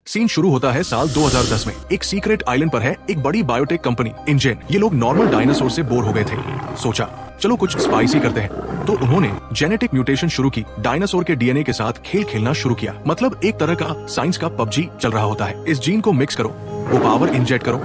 Scene शुरू होता है साल 2010 में। एक सीक्रेट आइलैंड पर है एक बड़ी बायोटेक कंपनी इंजेन। ये लोग नॉर्मल डायनासोर से बोर हो गए थे। सोचा चलो कुछ स्पाइसी करते हैं, तो उन्होंने जेनेटिक म्यूटेशन शुरू की। डायनासोर के डीएनए के साथ खेल खेलना शुरू किया। मतलब एक तरह का साइंस का पबजी चल रहा होता है। इस जीन को मिक्स करो, वो पावर इंजेक्ट करो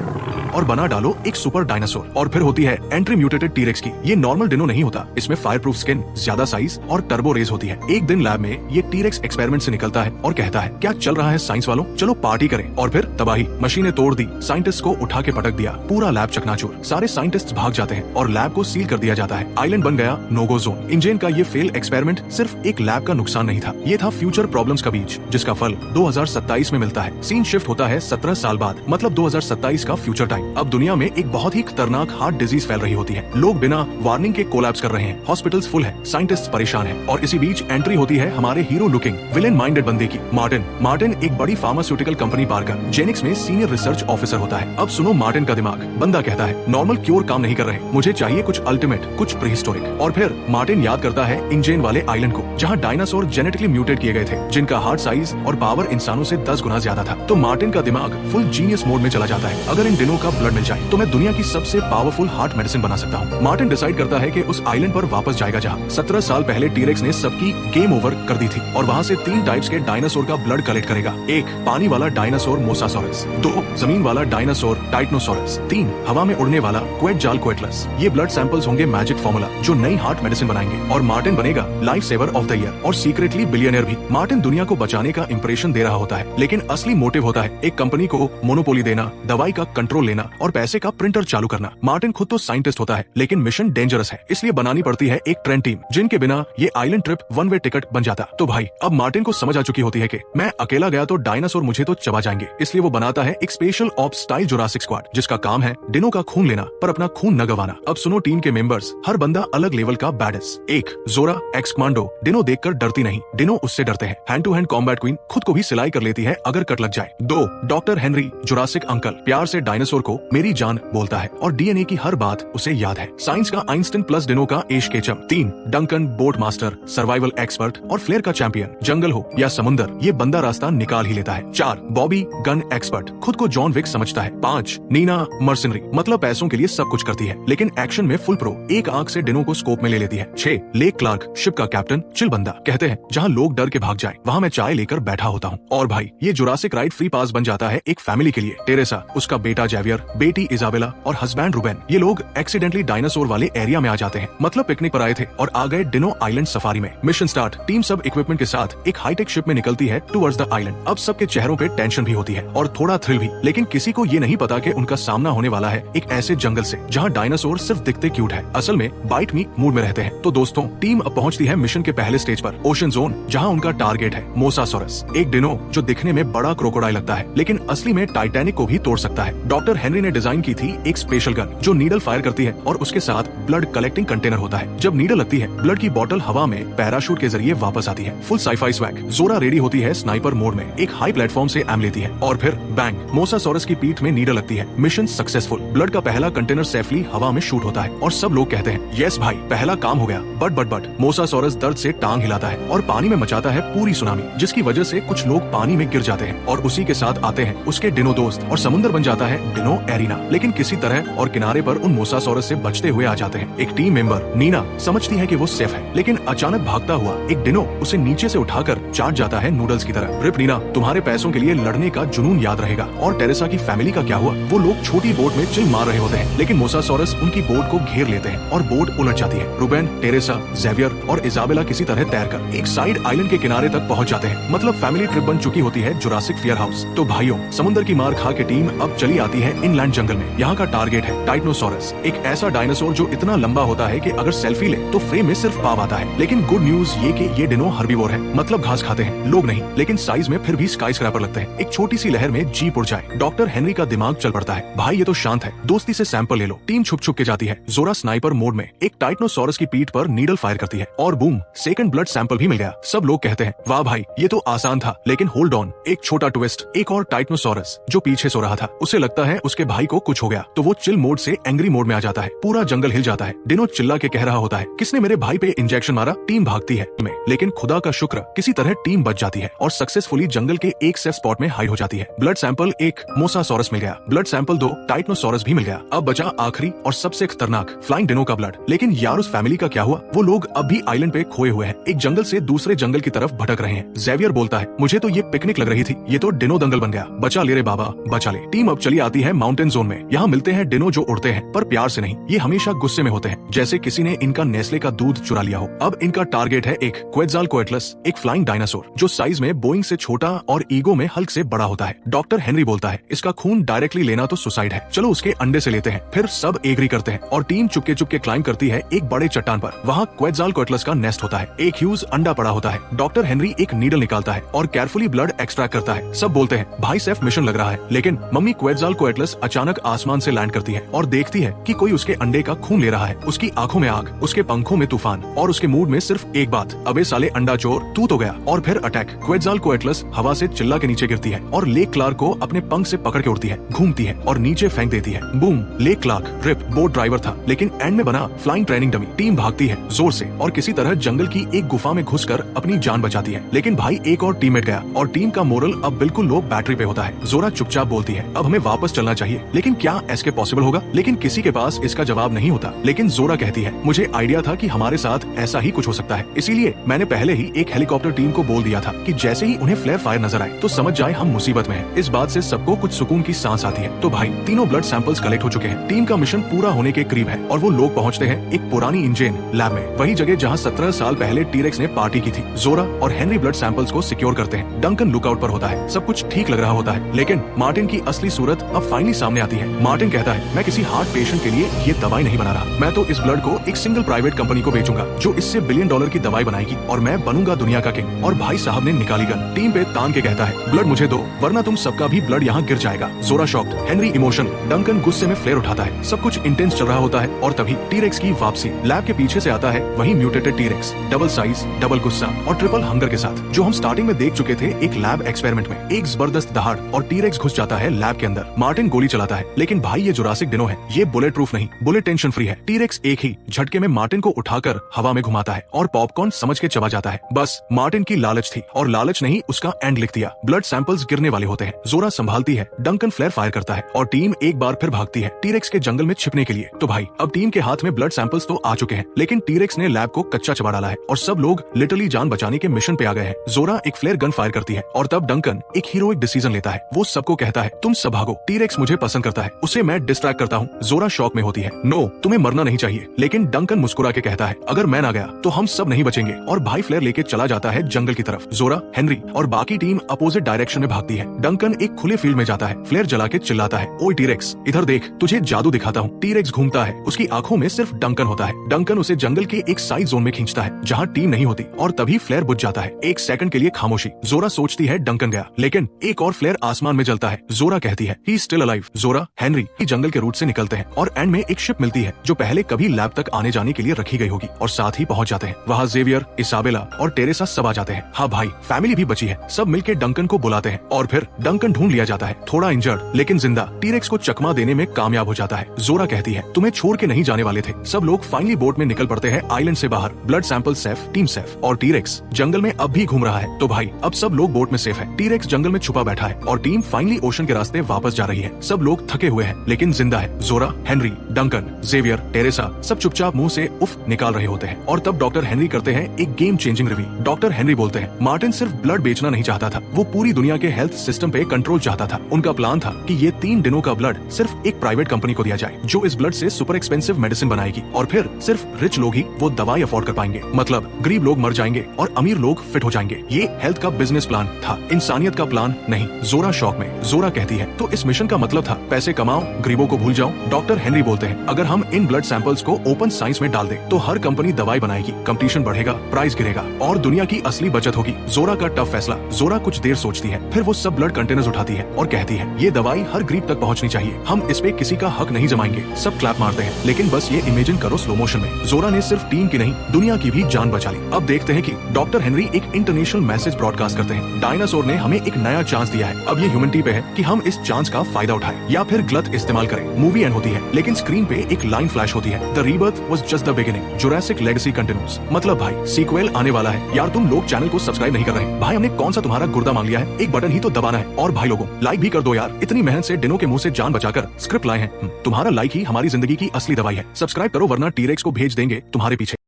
और बना डालो एक सुपर डायनासोर। और फिर होती है एंट्री म्यूटेटेड टीरेक्स की। ये नॉर्मल डिनो नहीं होता, इसमें फायर प्रूफ स्किन, ज्यादा साइज और टर्बो रेस होती है। एक दिन लैब में ये टीरेक्स एक्सपेरिमेंट से निकलता है और कहता है, क्या चल रहा है साइंस वालों, चलो पार्टी करें। और फिर तबाही, मशीनें तोड़ दी, साइंटिस्ट को उठा के पटक दिया, पूरा लैब चकनाचूर। सारे साइंटिस्ट भाग जाते हैं और लैब को सील कर दिया जाता है। आइलैंड बन गया नो गो जोन। इंजेन का ये फेल एक्सपेरिमेंट सिर्फ एक लैब का नुकसान नहीं था, ये था फ्यूचर प्रॉब्लम्स का बीज, जिसका फल 2027 में मिलता है। सीन शिफ्ट होता है 17 साल बाद, मतलब 2027 का फ्यूचर टाइम। अब दुनिया में एक बहुत ही खतरनाक हार्ट डिजीज फैल रही होती है। लोग बिना वार्निंग के कोलैप्स कर रहे हैं, हॉस्पिटल्स फुल है, साइंटिस्ट परेशान है। और इसी बीच एंट्री होती है हमारे हीरो लुकिंग विलेन माइंडेड बंदे की, मार्टिन। मार्टिन एक बड़ी फार्मास्यूटिकल कंपनी पार्कर जेनिक्स में सीनियर रिसर्च ऑफिसर होता है। अब सुनो मार्टिन का दिमाग। बंदा कहता है, नॉर्मल क्योर काम नहीं कर रहे, मुझे चाहिए कुछ अल्टीमेट, कुछ प्रीहिस्टोरिक। और फिर मार्टिन याद करता है इंजेन वाले आइलैंड को, जहाँ डायनासोर जेनेटिकली म्यूटेट किए गए थे, जिनका हार्ट साइज और पावर इंसानों से 10 गुना ज्यादा था। तो मार्टिन का दिमाग फुल जीनियस मोड में चला जाता है। अगर इन दिनों का ब्लड मिल जाए तो मैं दुनिया की सबसे पावरफुल हार्ट मेडिसिन बना सकता हूँ। मार्टिन डिसाइड करता है कि उस आइलैंड पर वापस जाएगा जहाँ 17 साल पहले टीरेक्स ने सबकी गेम ओवर कर दी थी, और वहाँ से 3 टाइप्स के डायनासोर का ब्लड कलेक्ट करेगा। 1 पानी वाला डायनासोर मोसासोरस, 2 जमीन वाला डायनासोर टाइटनोसोरस, 3 हवा में उड़ने वाला क्वेटजालकोएटलस। ये ब्लड सैंपल्स होंगे मैजिक फॉर्मूला जो नई हार्ट मेडिसिन बनाएंगे, और मार्टिन बनेगा life saver of the year और सीक्रेटली बिलियनियर भी। मार्टिन दुनिया को बचाने का इंप्रेशन दे रहा होता है, लेकिन असली मोटिव होता है एक कंपनी को मोनोपोली देना, दवाई का कंट्रोल लेना और पैसे का प्रिंटर चालू करना। मार्टिन खुद तो साइंटिस्ट होता है, लेकिन मिशन डेंजरस है, इसलिए बनानी पड़ती है एक ट्रेन टीम, जिनके बिना ये island trip one way ticket बन जाता। तो भाई अब मार्टिन को समझ आ चुकी होती है कि मैं अकेला गया तो डायनासोर मुझे तो चबा जाएंगे, इसलिए वो बनाता है एक special ops style Jurassic squad, जिसका काम है डिनो का खून लेना पर अपना खून न गवाना। अब सुनो टीम के मेंबर्स, हर बंदा अलग लेवल का बैडस। 1 जोरा एक्स कमांडो, डिनो देखकर डरती नहीं, डिनो उससे डरते हैं। Hand to hand combat queen, खुद को भी सिलाई कर लेती है अगर कट लग जाए। 2 डॉक्टर हेनरी, जुरासिक अंकल, प्यार से डायनासोर को मेरी जान बोलता है और डीएनए की हर बात उसे याद है। साइंस का आइंस्टीन प्लस डिनो का Ash Ketchum. 3 Duncan, boat master, survival expert और फ्लेयर का चैंपियन। जंगल हो या समुंदर, ये बंदा रास्ता निकाल ही लेता है। 4 बॉबी, गन एक्सपर्ट, खुद को जॉन विक समझता है। 5 नीना, मर्सिनरी, मतलब पैसों के लिए सब कुछ करती है, लेकिन एक्शन में फुल प्रो, एक आंख से डिनो को स्कोप में ले लेती है। 6 लेक क्लार्क, शिप का कैप्टन, चिल बंदा, कहते हैं जहाँ लोग डर के भाग जाए वहाँ मैं चाय लेकर बैठा होता हूँ। और भाई ये जुरासिक राइड फ्री पास बन जाता है एक फैमिली के लिए। टेरेसा, उसका बेटा जेवियर, बेटी इजाबेला और हस्बैंड रूबेन, ये लोग एक्सीडेंटली डायनासोर वाले एरिया में आ जाते हैं, मतलब पिकनिक पर आए थे और आ गए डिनो आइलैंड सफारी में। मिशन स्टार्ट, टीम सब इक्विपमेंट के साथ एक हाईटेक शिप में निकलती है टुवर्ड्स द आइलैंड। अब सबके चेहरों पे टेंशन भी होती है और थोड़ा थ्रिल भी, लेकिन किसी को ये नहीं पता कि उनका सामना होने वाला है एक ऐसे जंगल से जहाँ डायनासोर सिर्फ दिखते क्यूट है, असल में बाइट मी मूड में रहते हैं। तो दोस्तों टीम अब पहुंचती है मिशन के पहले स्टेज पर, ओशन जोन, जहाँ उनका टारगेट है मोसासोरस, एक डिनो जो दिखने में बड़ा क्रोकोडाइल लगता है, लेकिन असली में टाइटैनिक को भी तोड़ सकता है। डॉक्टर हेनरी ने डिजाइन की थी एक स्पेशल गन जो नीडल फायर करती है और उसके साथ ब्लड कलेक्टिंग कंटेनर होता है। जब नीडल लगती है, ब्लड की बोतल हवा में पैराशूट के जरिए वापस आती है। Full scifi swag. Zora ready होती है स्नाइपर मोड में, एक हाई प्लेटफॉर्म से एम लेती है और फिर बैंग, मोसासोरस की पीठ में नीडल लगती है। मिशन सक्सेसफुल, ब्लड का पहला कंटेनर सेफली हवा में शूट होता है और सब लोग कहते हैं यस भाई पहला काम हो गया। बट मोसासोरस दर्द से टांग हिलाता है और पानी में मचाता है पूरी सुनामी, जिसकी वजह से कुछ लोग पानी में गिर जाते हैं और उसी के साथ आते हैं उसके डिनो दोस्त और समुद्र बन जाता है डिनो एरिना। लेकिन किसी तरह और किनारे पर उन मोसासोरस से बचते हुए आ जाते हैं। एक टीम मेंबर नीना समझती है कि वो सेफ है, लेकिन अचानक भागता हुआ एक डिनो उसे नीचे से उठाकर चाट जाता है नूडल्स की तरह। रिप नीना, तुम्हारे पैसों के लिए लड़ने का जुनून याद रहेगा। और टेरेसा की फैमिली का क्या हुआ? वो लोग छोटी बोट में चिल मार रहे होते हैं, लेकिन मोसासोरस उनकी बोट को घेर लेते हैं और बोट उलट जाती है। रूबेन, टेरेसा, जेवियर और इजाबेला किसी तरह तैरकर एक साइड आइलैंड के किनारे तक पहुंच जाते हैं। मतलब फैमिली ट्रिप बन चुकी होती है जुरासिक फियर हाउस। तो भाइयों, समुद्र की मार खा के टीम अब चली आती है इनलैंड जंगल में। यहाँ का टारगेट है टाइटनोसोरस, एक ऐसा डायनासोर जो इतना लंबा होता है कि अगर सेल्फी ले तो फ्रेम में सिर्फ पाव आता है। लेकिन गुड न्यूज ये कि ये डिनो हर्बीवोर है, मतलब घास खाते हैं, लोग नहीं, लेकिन साइज में फिर भी स्काई स्क्रैपर लगते हैं। एक छोटी सी लहर में जीप उड़ जाए, डॉक्टर हेनरी का दिमाग चल पड़ता है, भाई ये तो शांत है, दोस्ती से सैंपल ले लो। टीम छुप छुप के जाती है। जोरा स्नाइपर मोड में एक टाइटनोसोरस की पीठ पर नीडल फायर करती है और बूम, सेकंड ब्लड सैंपल भी मिल गया। सब लोग कहते हैं वाह भाई ये तो आसान था, लेकिन होल्ड ऑन, एक छोटा ट्विस्ट। एक और टाइटनोसोरस जो पीछे सो रहा था, उसे लगता है है उसके भाई को कुछ हो गया तो वो चिल मोड से एंग्री मोड में आ जाता है। पूरा जंगल हिल जाता है। डिनो चिल्ला के कह रहा होता है, किसने मेरे भाई पे इंजेक्शन मारा। टीम भागती है लेकिन खुदा का शुक्र किसी तरह टीम बच जाती है और सक्सेसफुली जंगल के एक सेफ स्पॉट में हाइड हो जाती है। ब्लड सैंपल 1 मोसासॉरस मिल गया, ब्लड सैंपल 2 टाइटनोसॉरस भी मिल गया। अब बचा आखिरी और सबसे खतरनाक फ्लाइंग डिनो का ब्लड। लेकिन यार उस फैमिली का क्या हुआ? वो लोग अब भी आइलैंड पे खोए हुए हैं, एक जंगल से दूसरे जंगल की तरफ भटक रहे हैं। जेवियर बोलता है, मुझे तो ये पिकनिक लग रही थी, ये तो डिनो दंगल बन गया। बचा ले रे बाबा बचा ले। टीम अब चली आती है माउंटेन जोन में। यहाँ मिलते हैं डिनो जो उड़ते हैं पर प्यार से नहीं, ये हमेशा गुस्से में होते हैं, जैसे किसी ने इनका नेस्ले का दूध चुरा लिया हो। अब इनका टारगेट है एक क्वेट्ज़ालकोएटलस, एक फ्लाइंग डायनासोर जो साइज में बोइंग से छोटा और ईगो में हल्क से बड़ा होता है। डॉक्टर हेनरी बोलता है, इसका खून डायरेक्टली लेना तो सुसाइड है, चलो उसके अंडे से लेते हैं। फिर सब एग्री करते हैं और टीम चुपके चुपके क्लाइंब करती है एक बड़े चट्टान पर। वहाँ क्वेट्ज़ालकोएटलस का नेस्ट होता है, एक ह्यूज अंडा पड़ा होता है। डॉक्टर हेनरी एक नीडल निकालता है और केयरफुली ब्लड एक्सट्रैक्ट करता है। सब बोलते हैं भाई सेफ मिशन लग रहा है, लेकिन मम्मी क्वेट्ज़ालकोएटलस अचानक आसमान से लैंड करती है और देखती है कि कोई उसके अंडे का खून ले रहा है। उसकी आंखों में आग, उसके पंखों में तूफान और उसके मूड में सिर्फ एक बात, अबे साले अंडा चोर तू तो गया। और फिर अटैक। क्वेट्ज़ालकोएटलस हवा से चिल्ला के नीचे गिरती है और लेक क्लार्क को अपने पंख से पकड़ के उड़ती है, घूमती है और नीचे फेंक देती है। Boom. Lake Clark rip boat driver था लेकिन एंड में बना फ्लाइंग ट्रेनिंग डमी। टीम भागती है जोर से और किसी तरह जंगल की एक गुफा में घुसकर अपनी जान बचाती है। लेकिन भाई एक और टीममेट गया और टीम का मोरल अब बिल्कुल लो बैटरी पे होता है। जोरा चुपचाप बोलती है, अब हमें वापस चलना चाहिए, लेकिन क्या एस्केप पॉसिबल होगा? लेकिन किसी के पास इसका जवाब नहीं होता। लेकिन जोरा कहती है, मुझे आइडिया था कि हमारे साथ ऐसा ही कुछ हो सकता है, इसीलिए मैंने पहले ही एक हेलीकॉप्टर टीम को बोल दिया था कि जैसे ही उन्हें फ्लेयर फायर नजर आए तो समझ जाए हम मुसीबत में हैं। इस बात से सबको कुछ सुकून की सांस आती है। तो भाई तीनों ब्लड सैंपल्स कलेक्ट हो चुके हैं, टीम का मिशन पूरा होने के करीब है और वो लोग पहुंचते हैं एक पुरानी इंजन लैब में, वही जगह जहां 17 साल पहले टीरेक्स ने पार्टी की थी। जोरा और हेनरी ब्लड सैंपल्स को सिक्योर करते हैं। डंकन लुकआउट पर होता है, सब कुछ ठीक लग रहा होता है, लेकिन मार्टिन की असली सूरत अब फाइनली सामने आती है। मार्टिन कहता है, मैं किसी हार्ट पेशेंट के लिए ये दवाई नहीं बना रहा, मैं तो इस ब्लड को एक सिंगल प्राइवेट कंपनी को बेचूंगा जो इससे $1 बिलियन की दवाई बनाएगी और मैं बनूंगा दुनिया का किंग। और भाई साहब ने निकाली गन, टीम पे तान के कहता है, ब्लड मुझे दो वरना तुम सबका भी ब्लड यहाँ गिर जाएगा। जोरा शॉक्ड, हेनरी इमोशन, डंकन गुस्से में फ्लेयर उठाता है। सब कुछ इंटेंस चल रहा होता है और तभी टीरेक्स की वापसी। लैब के पीछे से आता है वही mutated T-Rex, double size, double गुस्सा और ट्रिपल हंगर के साथ, जो हम स्टार्टिंग में देख चुके थे एक लैब एक्सपेरिमेंट में। एक जबरदस्त दहाड़ और टीरेक्स घुस जाता है लैब के अंदर। मार्टिन गोली चलाता है, लेकिन भाई ये जुरासिक डिनो है, ये बुलेट प्रूफ नहीं, बुलेट टेंशन फ्री है। टीरेक्स एक ही झटके में मार्टिन को उठाकर हवा में घुमाता है और पॉपकॉर्न समझ के चबा जाता है। बस मार्टिन की लालच थी और लालच ने ही उसका एंड लिख दिया। ब्लड सैंपल्स गिरने वाले होते हैं। जोरा संभालती है, डंकन फ्लेयर फायर करता है और टीम एक बार फिर भागती है टीरेक्स के जंगल में छिपने के लिए। तो भाई अब टीम के हाथ में ब्लड सैंपल्स तो आ चुके हैं, लेकिन टीरेक्स ने लैब को कच्चा चबा डाला है और सब लोग लिटरली जान बचाने के मिशन पे आ गए हैं। जोरा एक फ्लेयर गन फायर करती है और तब डंकन एक हीरोइक डिसीजन लेता है। वो सबको कहता है, तुम सब भागो, टीरेक्स मुझे पसंद करता है, उसे मैं डिस्ट्रैक्ट करता हूँ। जोरा शॉक में होती है, नो तुम्हें मरना नहीं चाहिए, लेकिन डंकन मुस्कुरा के कहता है, अगर मैं ना गया तो हम सब नहीं बचेंगे। और भाई फ्लेयर लेके चला जाता है जंगल की तरफ। जोरा, हेनरी और बाकी टीम अपोजिट डायरेक्शन में भागती है। डंकन एक खुले फील्ड में जाता है, फ्लेयर जला के चिल्लाता है, ओए टीरेक्स इधर देख, तुझे जादू दिखाता हूँ। टीरेक्स घूमता है, उसकी आंखों में सिर्फ डंकन होता है। डंकन उसे जंगल के एक साइड जोन में खींचता है जहाँ टीम नहीं होती और तभी फ्लेयर बुझ जाता है। एक सेकंड के लिए खामोशी। जोरा सोचती है डंकन गया, लेकिन एक और फ्लेयर आसमान में जलता है। जोरा कहती है, ही इज स्टिल अलाइव। जोरा, हेनरी जंगल के रूट से निकलते हैं और एंड में एक शिप मिलती है जो पहले कभी लैब तक आने जाने के लिए रखी गई होगी और साथ ही पहुंच जाते हैं। वहाँ जेवियर, इसाबेला और टेरेसा सब आ जाते हैं। हाँ भाई फैमिली भी बची है। सब मिलके डंकन को बुलाते हैं और फिर डंकन ढूंढ लिया जाता है, थोड़ा इंजर्ड लेकिन जिंदा। टीरेक्स को चकमा देने में कामयाब हो जाता है। जोरा कहती है, तुम्हें छोड़ के नहीं जाने वाले थे। सब लोग फाइनली बोट में निकल पड़ते हैं आइलैंड से बाहर। Blood sample safe, team safe और टीरेक्स जंगल में अब भी घूम रहा है। तो भाई अब सब लोग बोट में सेफ है। टीरेक्स जंगल में छुपा बैठा है और टीम फाइनली ओशन के रास्ते वापस जा रही है। सब लोग थके हुए हैं लेकिन जिंदा है। जोरा, हेनरी, डंकन, जेवियर, टेरेसा सब चुपचाप मुंह से उफ निकाल रहे होते हैं और तब डॉक्टर हेनरी करते हैं एक game changing reveal. Doctor Henry बोलते हैं, मार्टिन सिर्फ ब्लड बेचना नहीं चाहता था, वो पूरी दुनिया के हेल्थ सिस्टम पे कंट्रोल चाहता था। उनका प्लान था कि ये 3 दिनों का ब्लड सिर्फ एक प्राइवेट कंपनी को दिया जाए जो इस ब्लड से सुपर एक्सपेंसिव मेडिसिन बनाएगी और फिर सिर्फ रिच लोग ही वो दवाई अफोर्ड कर पाएंगे। मतलब गरीब लोग मर जाएंगे और अमीर लोग फिट हो जाएंगे। ये हेल्थ का बिजनेस प्लान था, इंसानियत का प्लान नहीं। जोरा शॉक में। जोरा कहती है, तो इस मिशन का मतलब था पैसे कमाओ, गरीबों को भूल जाओ। डॉक्टर हेनरी बोलते हैं, अगर हम इन ब्लड सैंपल्स को ओपन साइंस में डाल दें तो हर कंपनी दवाई बनाएगी, कंपटीशन बढ़ेगा, प्राइस गिरेगा और दुनिया की असली बचत होगी। जोरा का टफ फैसला। जोरा कुछ देर सोचती है, फिर वो सब ब्लड कंटेनर्स उठाती है और कहती है, ये दवाई हर गरीब तक पहुंचनी चाहिए, हम इस पे किसी का हक नहीं जमाएंगे। सब क्लैप मारते हैं, लेकिन बस ये इमेजिन करो स्लो मोशन में, जोरा ने सिर्फ टीम की नहीं दुनिया की भी जान बचा ली। अब देखते हैं कि डॉक्टर हेनरी एक इंटरनेशनल मैसेज ब्रॉडकास्ट करते हैं, डायनासोर ने हमें एक नया चांस दिया है, अब ये ह्यूमैनिटी पे है कि हम इस चांस का फायदा उठाए या फिर गलत इस्तेमाल करे। मूवी एंड होती है लेकिन स्क्रीन पे एक लाइन फ्लैश होती है, the rebirth was just the beginning, Jurassic legacy continues. मतलब भाई सीक्वल आने वाला है। यार तुम लोग चैनल को सब्सक्राइब नहीं कर रहे। भाई हमने कौन सा तुम्हारा गुर्दा मांग लिया है, एक बटन ही तो दबाना है। और भाई लोगों लाइक भी कर दो यार, इतनी मेहनत से डिनो के मुंह से जान बचाकर स्क्रिप्ट लाए हैं। तुम्हारा लाइक ही हमारी जिंदगी की असली दवाई है। सब्सक्राइब करो वरना टीरेक्स को भेज देंगे तुम्हारे पीछे।